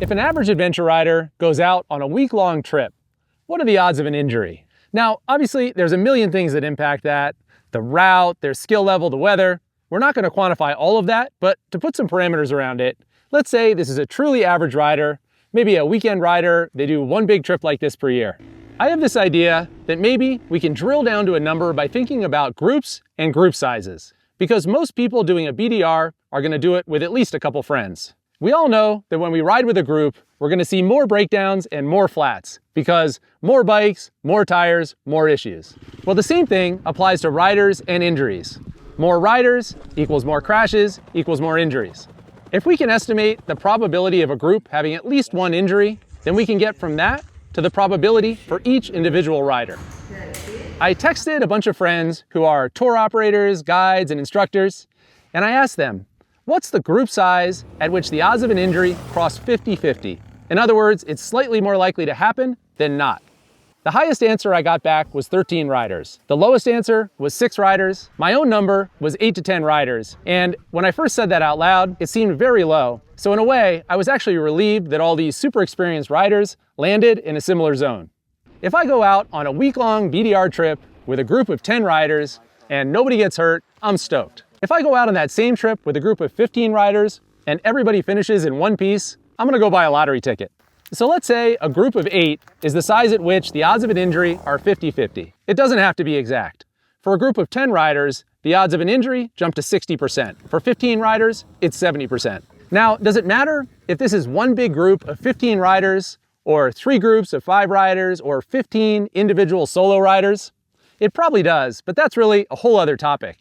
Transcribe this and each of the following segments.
If an average adventure rider goes out on a week-long trip, what are the odds of an injury? Now, obviously, there's a million things that impact that. The route, their skill level, the weather. We're not going to quantify all of that, but to put some parameters around it, let's say this is a truly average rider, maybe a weekend rider, they do one big trip like this per year. I have this idea that maybe we can drill down to a number by thinking about groups and group sizes, because most people doing a BDR are going to do it with at least a couple friends. We all know that when we ride with a group, we're going to see more breakdowns and more flats, because more bikes, more tires, more issues. Well, the same thing applies to riders and injuries. More riders equals more crashes equals more injuries. If we can estimate the probability of a group having at least one injury, then we can get from that to the probability for each individual rider. I texted a bunch of friends who are tour operators, guides, and instructors, and I asked them, what's the group size at which the odds of an injury cross 50-50? In other words, it's slightly more likely to happen than not. The highest answer I got back was 13 riders. The lowest answer was 6 riders. My own number was 8 to 10 riders. And when I first said that out loud, it seemed very low. So in a way, I was actually relieved that all these super experienced riders landed in a similar zone. If I go out on a week-long BDR trip with a group of 10 riders and nobody gets hurt, I'm stoked. If I go out on that same trip with a group of 15 riders and everybody finishes in one piece, I'm gonna go buy a lottery ticket. So let's say a group of 8 is the size at which the odds of an injury are 50-50. It doesn't have to be exact. For a group of 10 riders, the odds of an injury jump to 60%. For 15 riders, it's 70%. Now, does it matter if this is one big group of 15 riders, or 3 groups of 5 riders, or 15 individual solo riders? It probably does, but that's really a whole other topic.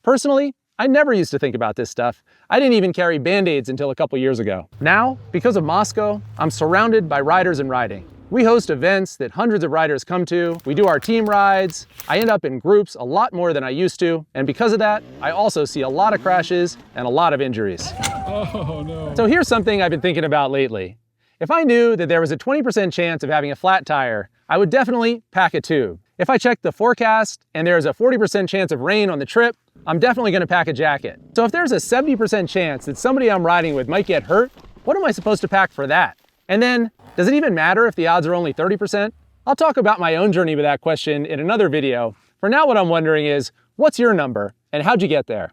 Personally, I never used to think about this stuff. I didn't even carry Band-Aids until a couple years ago. Now, because of Mosko, I'm surrounded by riders and riding. We host events that hundreds of riders come to. We do our team rides. I end up in groups a lot more than I used to. And because of that, I also see a lot of crashes and a lot of injuries. Oh, no. So here's something I've been thinking about lately. If I knew that there was a 20% chance of having a flat tire, I would definitely pack a tube. If I check the forecast and there's a 40% chance of rain on the trip, I'm definitely going to pack a jacket. So if there's a 70% chance that somebody I'm riding with might get hurt, what am I supposed to pack for that? And then, does it even matter if the odds are only 30%? I'll talk about my own journey with that question in another video. For now, what I'm wondering is, what's your number and how'd you get there?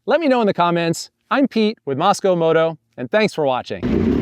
Let me know in the comments. I'm Pete with Mosko Moto, and thanks for watching.